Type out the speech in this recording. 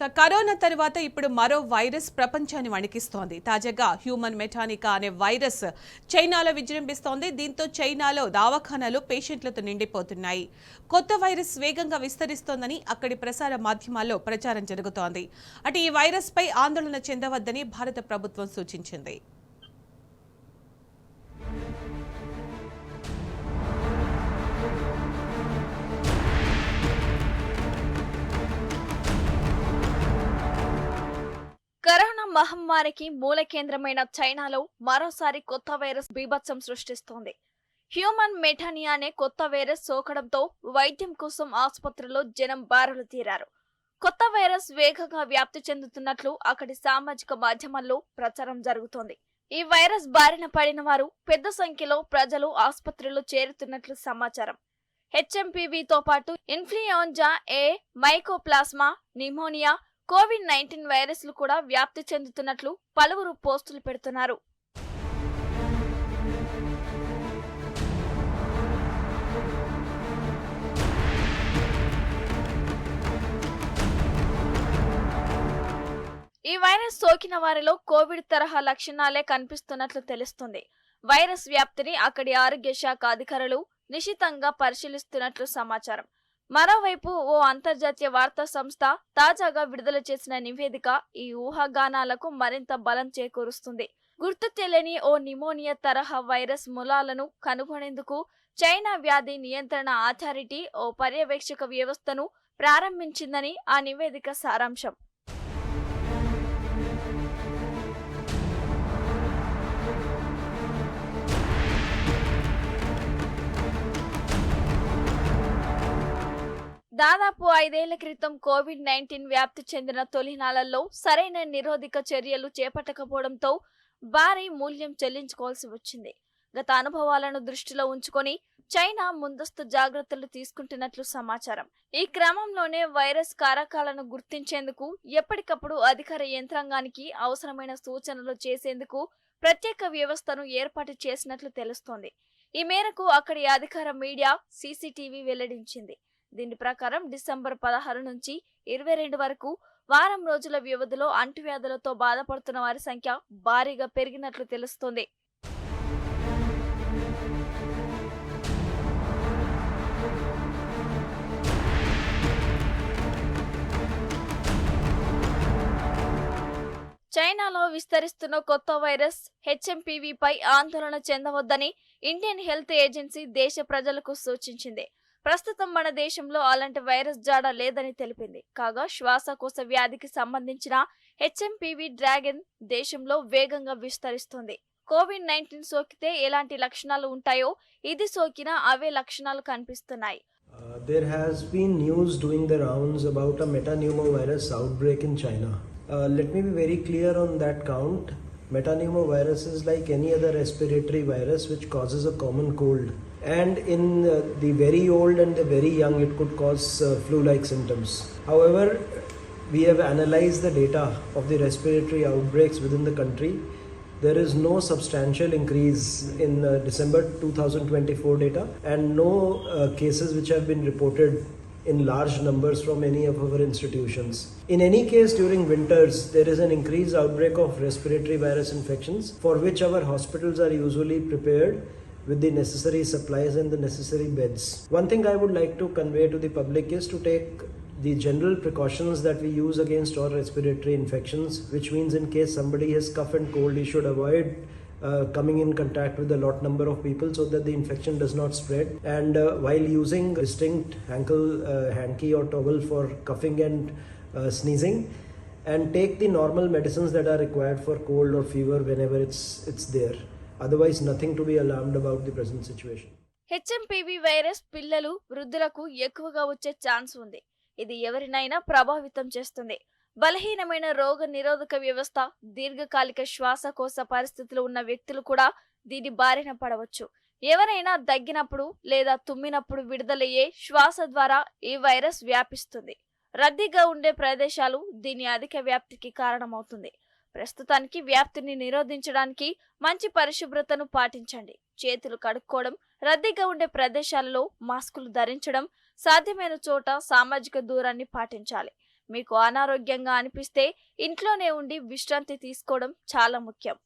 Corona తర్వాత ఇప్పుడు మరో వైరస్ ప్రపంచాన్ని వణికిస్తోంది. తాజాగా హ్యూమన్ మెటానికా అనే వైరస్ చైనాలో విజృంభిస్తోంది. దీంతో చైనాలో దవాఖానాలు పేషెంట్లతో నిండిపోతున్నాయి. కొత్త వైరస్ వేగంగా విస్తరిస్తోందని అక్కడి ప్రసార మాధ్యమాల్లో ప్రచారం జరుగుతోంది. అటు ఈ వైరస్ పై ఆందోళన చెందవద్దని భారత ప్రభుత్వం సూచించింది. కరోనా మహమ్మారికి మూల కేంద్రమైన చైనాలో మరోసారి కొత్త వైరస్ బీభత్సం సృష్టిస్తోంది. హ్యూమన్ మెటానియా అనే కొత్త వైరస్ సోకడంతో వైద్యం కోసం ఆసుపత్రుల్లో జనం బారులు తీరారు. కొత్త వైరస్ వేగంగా వ్యాప్తి చెందుతున్నట్లు అక్కడి సామాజిక మాధ్యమాల్లో ప్రచారం జరుగుతోంది. ఈ వైరస్ బారిన పడిన వారు పెద్ద సంఖ్యలో ప్రజలు ఆసుపత్రుల్లో చేరుతున్నట్లు సమాచారం. హెచ్ఎంపీవీతో పాటు ఇన్ఫ్లుయెంజా ఏ, మైకోప్లాస్మా, నిమోనియా, కోవిడ్-19 వైరస్లు కూడా వ్యాప్తి చెందుతున్నట్లు పలువురు పోస్టులు పెడుతున్నారు. ఈ వైరస్ సోకిన వారిలో కోవిడ్ తరహా లక్షణాలే కనిపిస్తున్నట్లు తెలుస్తుంది. వైరస్ వ్యాప్తిని అక్కడి ఆరోగ్య శాఖ అధికారులు నిశితంగా పరిశీలిస్తున్నట్లు సమాచారం. మరోవైపు ఓ అంతర్జాతీయ వార్తా సంస్థ తాజాగా విడుదల చేసిన నివేదిక ఈ ఊహాగానాలకు మరింత బలం చేకూరుస్తుంది. గుర్తు తెలియని ఓ నిమోనియా తరహా వైరస్ మూలాలను కనుగొనేందుకు చైనా వ్యాధి నియంత్రణ అథారిటీ ఓ పర్యవేక్షక వ్యవస్థను ప్రారంభించిందని ఆ నివేదిక సారాంశం. దాదాపు 5 ఏళ్ల క్రితం కోవిడ్-19 వ్యాప్తి చెందిన తొలి నాళ్లలో సరైన నిరోధక చర్యలు చేపట్టకపోవడంతో భారీ మూల్యం చెల్లించుకోవాల్సి వచ్చింది. గత అనుభవాలను దృష్టిలో ఉంచుకొని చైనా ముందస్తు జాగ్రత్తలు తీసుకుంటున్నట్లు సమాచారం. ఈ క్రమంలోనే వైరస్ కారకాలను గుర్తించేందుకు ఎప్పటికప్పుడు అధికార యంత్రాంగానికి అవసరమైన సూచనలు చేసేందుకు ప్రత్యేక వ్యవస్థను ఏర్పాటు చేసినట్లు తెలుస్తోంది. ఈ మేరకు అక్కడి అధికార మీడియా సీసీటీవీ వెల్లడించింది. దీని ప్రకారం డిసెంబర్ 16 నుంచి 22 వరకు వారం రోజుల వ్యవధిలో అంటువ్యాధులతో బాధపడుతున్న వారి సంఖ్య భారీగా పెరిగినట్లు తెలుస్తోంది. చైనాలో విస్తరిస్తున్న కొత్త వైరస్ హెచ్ఎంపీవీపై ఆందోళన చెందవద్దని ఇండియన్ హెల్త్ ఏజెన్సీ దేశ ప్రజలకు సూచించింది. ప్రస్తుతం మన దేశంలో అలాంటి వైరస్ జాడ లేదని తెలిపింది. కాగా శ్వాసకోశ వ్యాధికి సంబంధించిన హెచ్ఎంపీవీ డ్రాగన్ దేశంలో వేగంగా విస్తరిస్తుంది. కోవిడ్-19 సోకితే ఎలాంటి లక్షణాలు ఉంటాయో ఇది సోకినా అవే లక్షణాలు కనిపిస్తున్నాయి. There has been news doing the rounds about a metapneumovirus outbreak in China. Let me be very clear on that count. Metapneumovirus is like any other respiratory virus which causes a common cold. And in the very old and the very young, it could cause flu-like symptoms. However, we have analyzed the data of the respiratory outbreaks within the country. There is no substantial increase in December 2024 data and no cases which have been reported in large numbers from any of our institutions. In any case, during winters, there is an increased outbreak of respiratory virus infections for which our hospitals are usually prepared with the necessary supplies and the necessary beds. One thing I would like to convey to the public is to take the general precautions that we use against all respiratory infections, which means in case somebody has cough and cold, he should avoid coming in contact with a lot number of people so that the infection does not spread. And while using distinct hanky or towel for coughing and sneezing, and take the normal medicines that are required for cold or fever whenever it's there. Otherwise, nothing to be alarmed about the present situation. HMPV virus పిల్లలు, వృద్ధులకు ఎక్కువగా వచ్చే chance ఉంది. ఇది ఎవరినైనా ప్రభావితం చేస్తుంది. బలహీనమైన రోగ నిరోధక వ్యవస్థ, దీర్ఘకాలిక శ్వాసకోశ పరిస్థితులు ఉన్న వ్యక్తులు కూడా దీని బారిన పడవచ్చు. ఎవరైనా దగ్గినప్పుడు లేదా తుమ్మినప్పుడు విడుదలయ్యే శ్వాస ద్వారా ఈ వైరస్ వ్యాపిస్తుంది. రద్దీగా ఉండే ప్రదేశాలు దీని అధిక వ్యాప్తికి కారణమవుతుంది. ప్రస్తుతానికి వ్యాప్తిని నిరోధించడానికి మంచి పరిశుభ్రతను పాటించండి. చేతులు కడుక్కోవడం, రద్దీగా ఉండే ప్రదేశాలలో మాస్కులు ధరించడం, సాధ్యమైన చోట సామాజిక దూరాన్ని పాటించాలి. మీకు అనారోగ్యంగా అనిపిస్తే ఇంట్లోనే ఉండి విశ్రాంతి తీసుకోవడం చాలా ముఖ్యం.